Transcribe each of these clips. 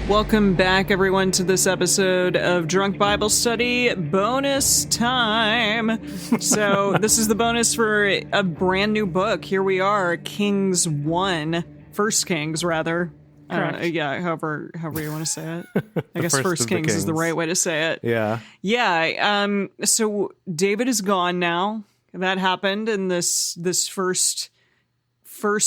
Welcome back, everyone, to this episode of Drunk Bible Study bonus time. So this is the bonus for a brand new book. Here we are, Kings 1, First Kings, rather. Correct. However you want to say it. I guess First Kings is the right way to say it. Yeah. Yeah. So David is gone now. That happened in this first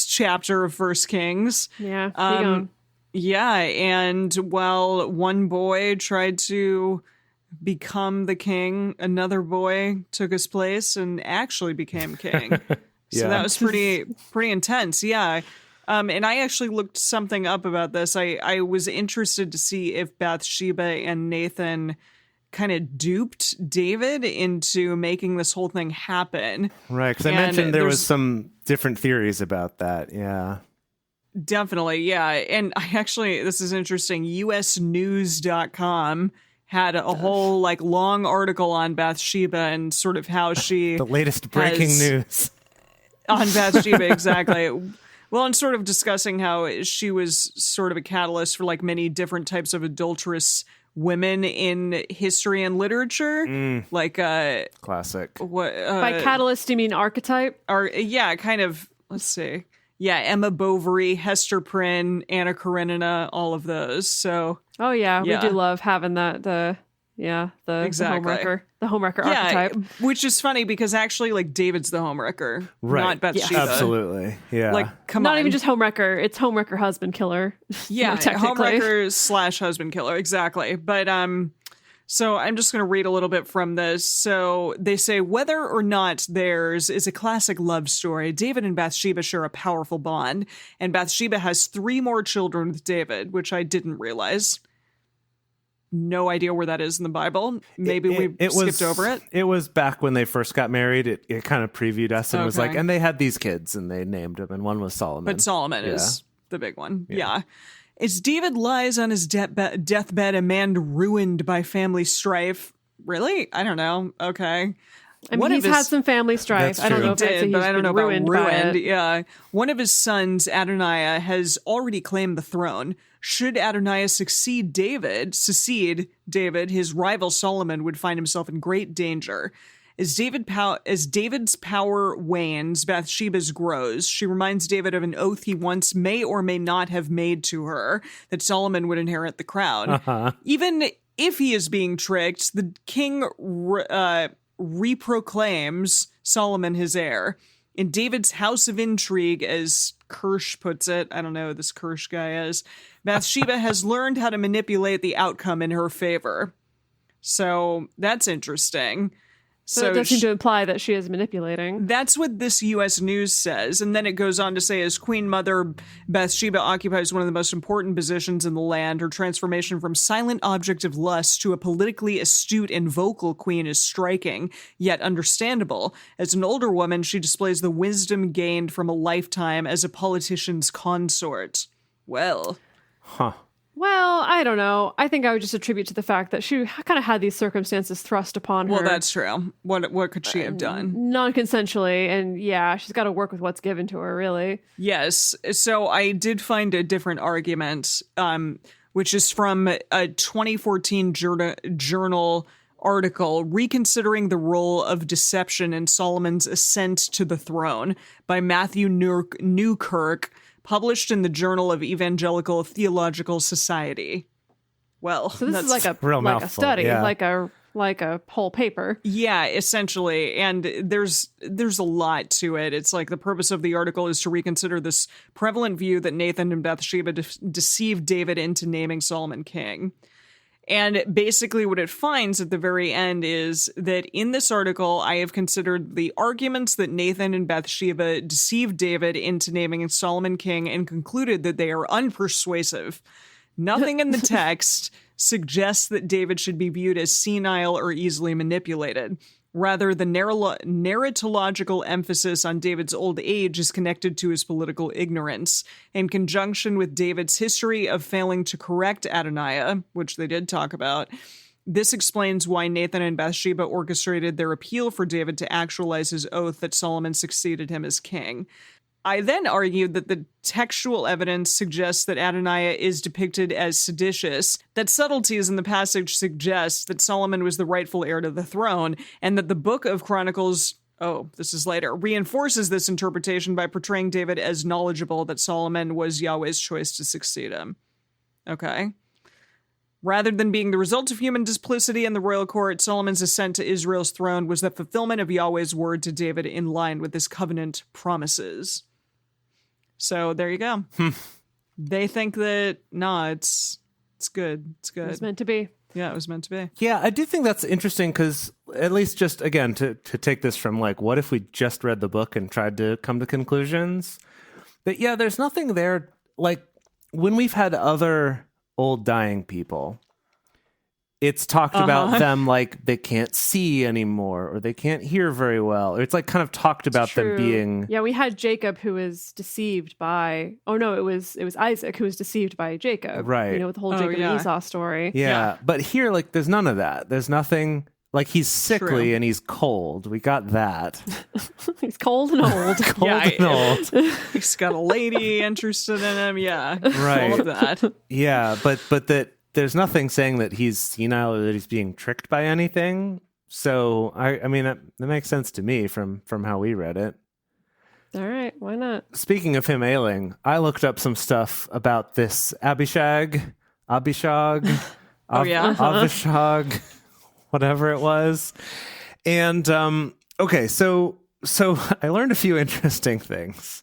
chapter of First Kings. Yeah. Gone. Yeah, and while one boy tried to become the king, another boy took his place and actually became king. So that was pretty intense. Yeah. And I actually looked something up about this. I was interested to see if Bathsheba and Nathan kind of duped David into making this whole thing happen. Right, because I mentioned there was some different theories about that. Yeah. Definitely, yeah. And this is interesting, usnews.com had a whole long article on Bathsheba and sort of how she... the latest breaking news. On Bathsheba, exactly. Well, and sort of discussing how she was sort of a catalyst for many different types of adulterous women in history and literature. Classic. By catalyst, do you mean archetype? Yeah, kind of, let's see. Yeah, Emma Bovary, Hester Prynne, Anna Karenina, all of those. So, we do love having the homewrecker archetype. Which is funny because actually, David's the homewrecker, not Bathsheba. Yeah. Absolutely, yeah. Not even just homewrecker; it's homewrecker husband killer. Yeah, homewrecker / husband killer, exactly. But so I'm just going to read a little bit from this. So they say, whether or not theirs is a classic love story, David and Bathsheba share a powerful bond, and Bathsheba has 3 more children with David, which I didn't realize. No idea where that is in the Bible. Maybe we skipped over it. It was back when they first got married. It kind of previewed us and was like, and they had these kids and they named them, and one was Solomon. But Solomon is the big one. Yeah. As David lies on his deathbed, a man ruined by family strife. Really? I don't know. Okay. I mean, he's had some family strife. I don't know if that's but I don't know about ruined. Yeah. One of his sons, Adoniah, has already claimed the throne. Should Adoniah succeed David, his rival Solomon would find himself in great danger. As David's power wanes, Bathsheba's grows. She reminds David of an oath he once may or may not have made to her, that Solomon would inherit the crown. Uh-huh. Even if he is being tricked, the king reproclaims Solomon his heir. In David's house of intrigue, as Kirsch puts it, I don't know who this Kirsch guy is, Bathsheba has learned how to manipulate the outcome in her favor. So that's interesting. So it does seem to imply that she is manipulating. That's what this U.S. News says. And then it goes on to say, as Queen Mother, Bathsheba occupies one of the most important positions in the land. Her transformation from silent object of lust to a politically astute and vocal queen is striking, yet understandable. As an older woman, she displays the wisdom gained from a lifetime as a politician's consort. Well. Well, I don't know. I think I would just attribute to the fact that she kind of had these circumstances thrust upon her. Well, that's true. What could she have done? Non-consensually, and she's got to work with what's given to her, really. Yes. So I did find a different argument, which is from a 2014 journal article, Reconsidering the Role of Deception in Solomon's Ascent to the Throne by Matthew Newkirk, published in the Journal of Evangelical Theological Society. Well, so this is like a study, like a whole paper. Yeah, essentially. And there's a lot to it. It's like the purpose of the article is to reconsider this prevalent view that Nathan and Bathsheba deceived David into naming Solomon king. And basically what it finds at the very end is that in this article, I have considered the arguments that Nathan and Bathsheba deceived David into naming Solomon king and concluded that they are unpersuasive. Nothing in the text suggests that David should be viewed as senile or easily manipulated. Rather, the narratological emphasis on David's old age is connected to his political ignorance. In conjunction with David's history of failing to correct Adoniah, which they did talk about, this explains why Nathan and Bathsheba orchestrated their appeal for David to actualize his oath that Solomon succeeded him as king. I then argued that the textual evidence suggests that Adoniah is depicted as seditious, that subtleties in the passage suggest that Solomon was the rightful heir to the throne, and that the Book of Chronicles, this is later, reinforces this interpretation by portraying David as knowledgeable that Solomon was Yahweh's choice to succeed him. Okay. Rather than being the result of human duplicity in the royal court, Solomon's ascent to Israel's throne was the fulfillment of Yahweh's word to David in line with his covenant promises. So there you go. They think that, it's good. It's good. It was meant to be. Yeah, it was meant to be. Yeah, I do think that's interesting because, at least just, again, to take this from, like, what if we just read the book and tried to come to conclusions? But yeah, there's nothing there. Like, when we've had other old dying people, it's talked about them like they can't see anymore or they can't hear very well. Or it's like kind of talked about them being... Yeah, we had Jacob who was deceived by... Oh, no, it was Isaac who was deceived by Jacob. Right. You know, with the whole Jacob and Esau story. Yeah, but here, like, there's none of that. There's nothing... Like, he's sickly and he's cold. We got that. He's cold and old. And old. He's got a lady interested in him. Yeah. Right. All of that. Yeah, but that there's nothing saying that he's senile or that he's being tricked by anything. So, I mean, that makes sense to me from how we read it. All right, why not? Speaking of him ailing, I looked up some stuff about this Abishag, Abishag, whatever it was. And, okay, so I learned a few interesting things.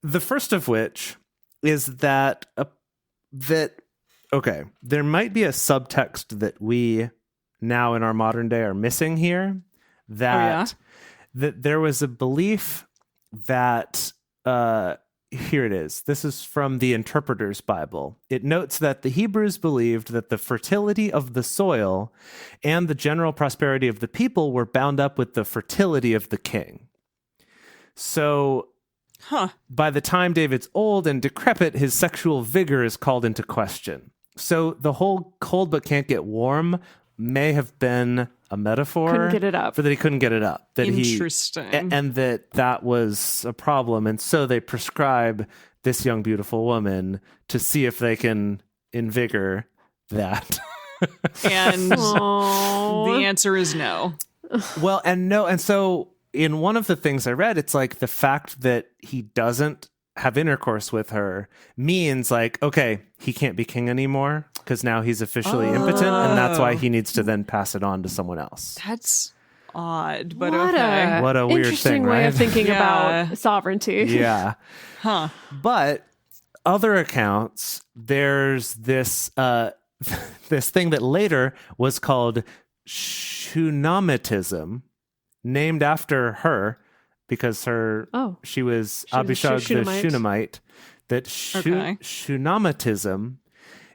The first of which is that, there might be a subtext that we now in our modern day are missing here, that there was a belief that, here it is. This is from the Interpreter's Bible. It notes that the Hebrews believed that the fertility of the soil and the general prosperity of the people were bound up with the fertility of the king. So, by the time David's old and decrepit, his sexual vigor is called into question. So the whole cold but can't get warm may have been a metaphor couldn't get it up. for that he couldn't get it up. That Interesting. And that was a problem. And so they prescribe this young, beautiful woman to see if they can invigor that. And the answer is no. Well, and no. And so in one of the things I read, it's like the fact that he doesn't have intercourse with her means like, okay, he can't be king anymore because now he's officially impotent, and that's why he needs to then pass it on to someone else. That's odd, but What a weird interesting thing, right? way of thinking about sovereignty. Yeah. But other accounts, there's this this thing that later was called Shunamitism, named after her, because she was Abishag the Shunammite. That Shunamitism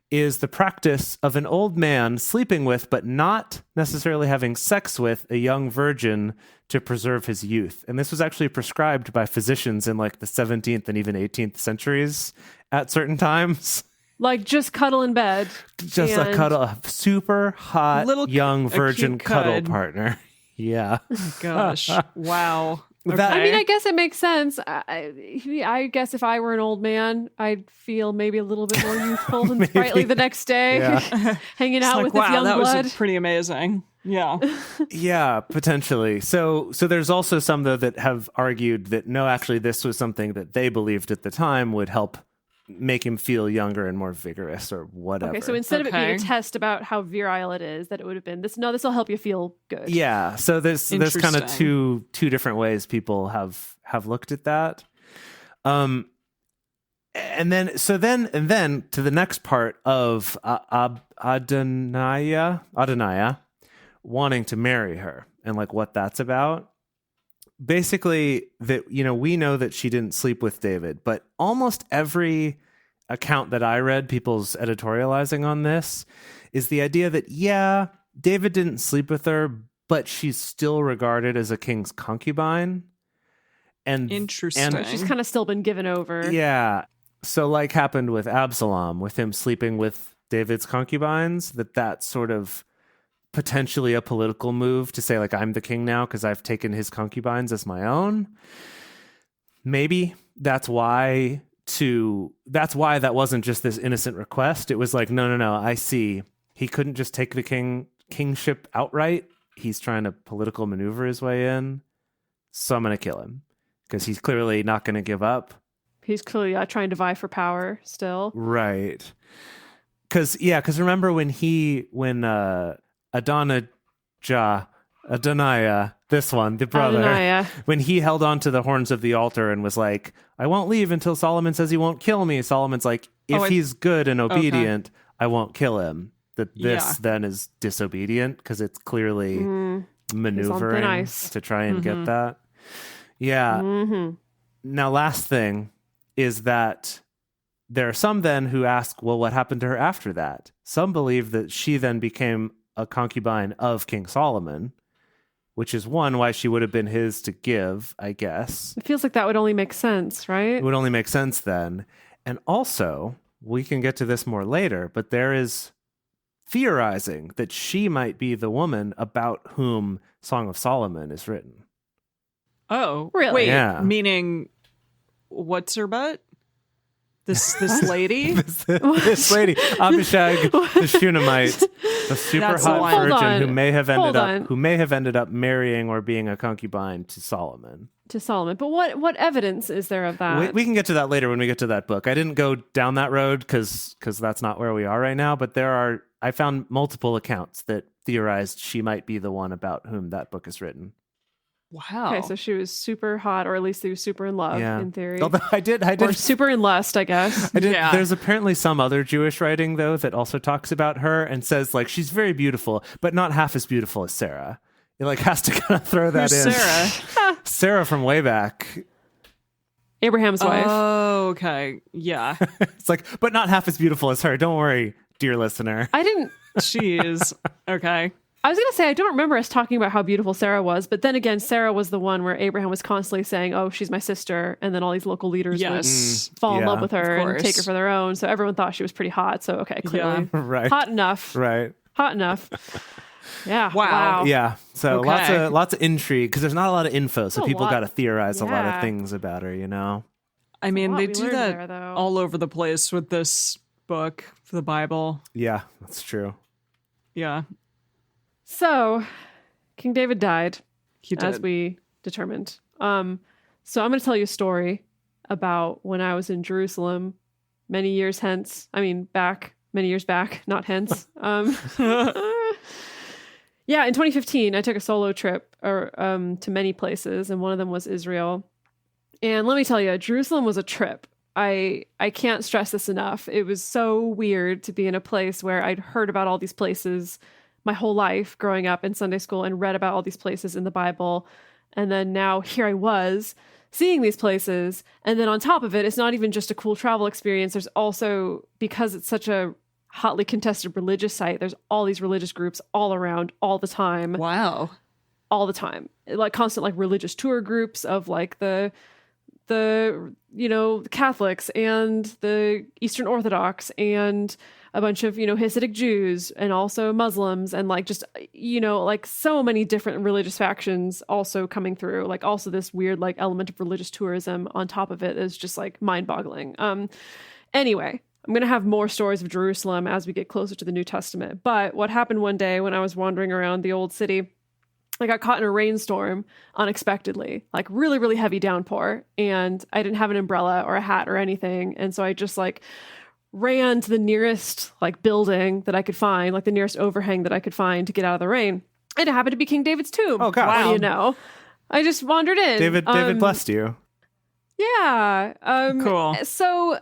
is the practice of an old man sleeping with, but not necessarily having sex with, a young virgin to preserve his youth. And this was actually prescribed by physicians in like the 17th and even 18th centuries at certain times. Like just cuddle in bed. Just a super hot little young virgin cuddle partner. Yeah. Oh, gosh. Wow. Okay. I mean, I guess it makes sense. I guess if I were an old man, I'd feel maybe a little bit more youthful and sprightly the next day, hanging out with this young blood. Was pretty amazing. Yeah. Yeah, potentially. So there's also some, though, that have argued that, no, actually, this was something that they believed at the time would help make him feel younger and more vigorous or whatever. Okay, so instead of it being a test about how virile it is, that it would have been this will help you feel good. Yeah, so there's kind of two different ways people have looked at that. And then to the next part of Adoniah wanting to marry her and like what that's about. Basically, that, you know, we know that she didn't sleep with David, but almost every account that I read, people's editorializing on this, is the idea that, yeah, David didn't sleep with her, but she's still regarded as a king's concubine. And interesting. And she's kind of still been given over. Yeah. So like happened with Absalom, with him sleeping with David's concubines, that's sort of potentially a political move to say, like, I'm the king now because I've taken his concubines as my own. Maybe. that's why that wasn't just this innocent request. It was like, no, I see. He couldn't just take the kingship outright. He's trying to political maneuver his way in. So I'm going to kill him because he's clearly not going to give up. He's clearly trying to vie for power still. Right. Because remember when Adoniah, this one, the brother, Adoniah, when he held on to the horns of the altar and was like, I won't leave until Solomon says he won't kill me. Solomon's like, if he's good and obedient, I won't kill him. This then is disobedient because it's clearly maneuvering to try and get that. Yeah. Mm-hmm. Now, last thing is that there are some then who ask, well, what happened to her after that? Some believe that she then became a concubine of King Solomon, which is why she would have been his to give, I guess. It feels like that would only make sense, right? It would only make sense then. And also, we can get to this more later, but there is theorizing that she might be the woman about whom Song of Solomon is written. Oh, really? Wait, yeah. Meaning, what's her butt? This lady? this lady, Abishag the Shunammite, the super hot virgin who may have ended up marrying or being a concubine to Solomon. But what evidence is there of that? We can get to that later when we get to that book. I didn't go down that road because that's not where we are right now. But I found multiple accounts that theorized she might be the one about whom that book is written. Wow. Okay, so she was super hot, or at least they were super in love, in theory. Although I did, or super in lust, I guess. I did. Yeah. There's apparently some other Jewish writing though that also talks about her and says like she's very beautiful, but not half as beautiful as Sarah. It like has to kind of throw that in. Sarah? Sarah from way back. Abraham's wife. Oh, okay. Yeah. It's like, but not half as beautiful as her. Don't worry, dear listener. She is. Okay. I was going to say, I don't remember us talking about how beautiful Sarah was, but then again, Sarah was the one where Abraham was constantly saying, oh, she's my sister. And then all these local leaders would fall in love with her and take her for their own. So everyone thought she was pretty hot. So, okay, clearly. Yeah. Right. Hot enough. Right. Hot enough. Yeah. Wow. Yeah. So lots of intrigue because there's not a lot of info. So people got to theorize a lot of things about her, you know? I mean, they do that all over the place with this book, the Bible. Yeah, that's true. Yeah. So, King David died, he did. as we determined. So I'm going to tell you a story about when I was in Jerusalem many years back, not hence. Yeah, in 2015, I took a solo trip to many places, and one of them was Israel. And let me tell you, Jerusalem was a trip. I can't stress this enough. It was so weird to be in a place where I'd heard about all these places my whole life growing up in Sunday school and read about all these places in the Bible. And then now here I was seeing these places. And then on top of it, it's not even just a cool travel experience. There's also, because it's such a hotly contested religious site, there's all these religious groups all around all the time. Wow. All the time. Like constant like religious tour groups of like the Catholics and the Eastern Orthodox and a bunch of, Hasidic Jews and also Muslims and like just, like so many different religious factions also coming through. Like also this weird like element of religious tourism on top of it is just like mind boggling. Anyway, I'm going to have more stories of Jerusalem as we get closer to the New Testament. But what happened one day when I was wandering around the old city, I got caught in a rainstorm unexpectedly, like really, really heavy downpour. And I didn't have an umbrella or a hat or anything. And so I just like ran to the nearest like building that I could find, like the nearest overhang that I could find to get out of the rain. And it happened to be King David's tomb. Oh, God. What Wow. do you know? I just wandered in. David blessed you. Yeah. Cool. So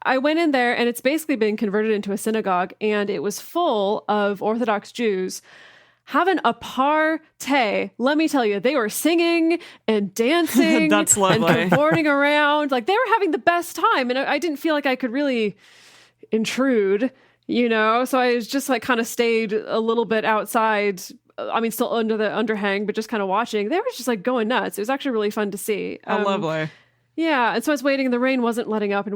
I went in there and it's basically been converted into a synagogue and it was full of Orthodox Jews having a party. Let me tell you, they were singing and dancing That's lovely. and cavorting around. Like they were having the best time. And I didn't feel like I could really intrude, So I was just like kind of stayed a little bit outside. I mean, still under the underhang, but just kind of watching. They were just like going nuts. It was actually really fun to see. Lovely. Yeah. And so I was waiting and the rain wasn't letting up. And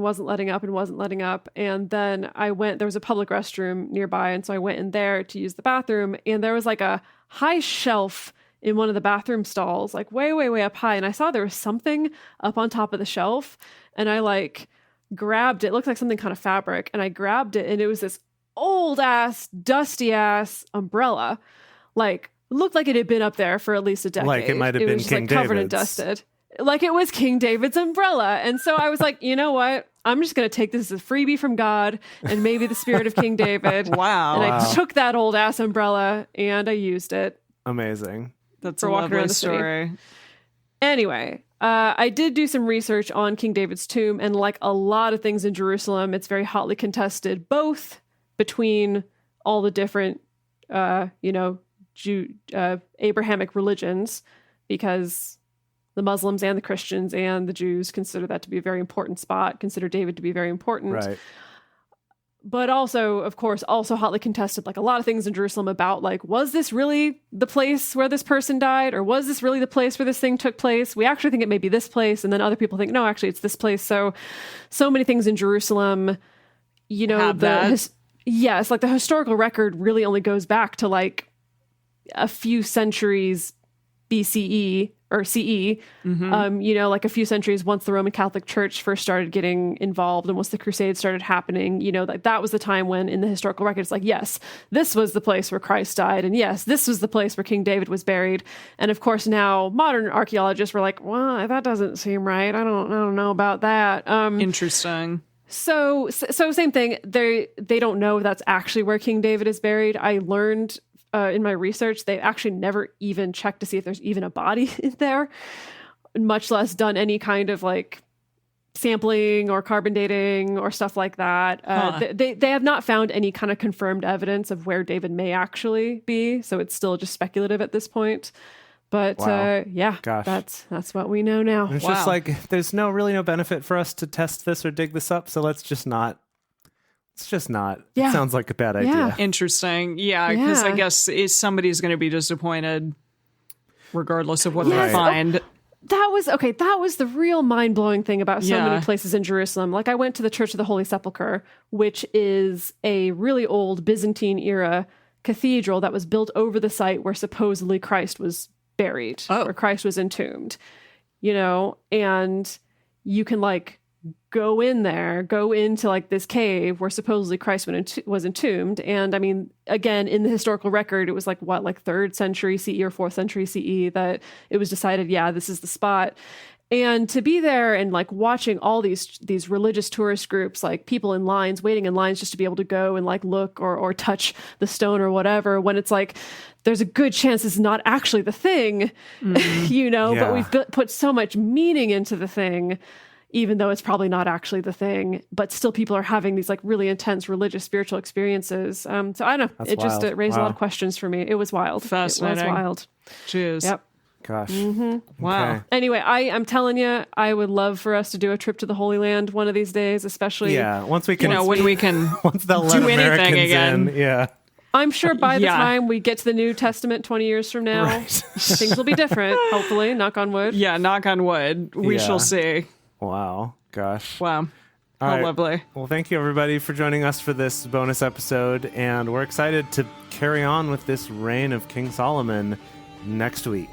then there was a public restroom nearby. And so I went in there to use the bathroom and there was like a high shelf in one of the bathroom stalls, like way, way, way up high. And I saw there was something up on top of the shelf. And I like grabbed it. It looked like something kind of fabric. And I grabbed it, and it was this old ass, dusty ass umbrella. Like, looked like it had been up there for at least a decade. Like it might have been was King just, like, covered and David's. dusted. Like it was King David's umbrella. And so I was like, you know what? I'm just going to take this as a freebie from God and maybe the spirit of King David. Wow. And I took that old ass umbrella and I used it. Amazing. That's for a walking lovely around the city. story. Anyway, I did do some research on King David's tomb, and like a lot of things in Jerusalem, it's very hotly contested, both between all the different, Abrahamic religions, because the Muslims and the Christians and the Jews consider that to be a very important spot, consider David to be very important. Right. But also, of course, also hotly contested, like a lot of things in Jerusalem about, like, was this really the place where this person died? Or was this really the place where this thing took place? We actually think it may be this place. And then other people think, no, actually, it's this place. So many things in Jerusalem, you know, Have that. yes, like the historical record really only goes back to like a few centuries BCE or CE, like a few centuries once the Roman Catholic Church first started getting involved and once the Crusades started happening, like that was the time when in the historical record, it's like, yes, this was the place where Christ died. And yes, this was the place where King David was buried. And of course, now modern archaeologists were like, well, that doesn't seem right. I don't know about that. Interesting. So same thing. They don't know if that's actually where King David is buried. I learned in my research, they actually never even checked to see if there's even a body in there, much less done any kind of like sampling or carbon dating or stuff like that. They have not found any kind of confirmed evidence of where David may actually be. So it's still just speculative at this point. But Wow. Gosh. that's what we know now. It's Wow. just like there's really no benefit for us to test this or dig this up, so let's just not. It's just not. Yeah. It sounds like a bad idea. Yeah. Interesting. Yeah, because I Yeah. guess somebody's going to be disappointed regardless of what Yes. they find. That was the real mind-blowing thing about so Yeah. many places in Jerusalem. Like I went to the Church of the Holy Sepulchre, which is a really old Byzantine era cathedral that was built over the site where supposedly Christ was buried, where Christ was entombed, and you can like go into like this cave where supposedly Christ was entombed. And I mean, again, in the historical record, it was like 3rd century CE or 4th century CE that it was decided, yeah, this is the spot. And to be there and like watching all these religious tourist groups, like people waiting in lines just to be able to go and like look or touch the stone or whatever, when it's like, there's a good chance it's not actually the thing, Yeah. but we've put so much meaning into the thing, even though it's probably not actually the thing, but still people are having these like really intense religious, spiritual experiences. So I don't know. That's It just wild. raised a lot Wow. of questions for me. It was wild. Fascinating. It was wild. Jeez. Yep. Gosh. Wow. Okay. Anyway, I'm telling you, I would love for us to do a trip to the Holy Land one of these days, especially. Yeah. Once we can. When we can once they'll let do anything Americans again. in. Yeah. I'm sure by the Yeah. time we get to the New Testament 20 years from now, Right. things will be different, hopefully, knock on wood. Yeah, knock on wood. We Yeah. shall see. Wow. Gosh. Wow. All How right. lovely. Well, thank you everybody for joining us for this bonus episode, and we're excited to carry on with this reign of King Solomon next week.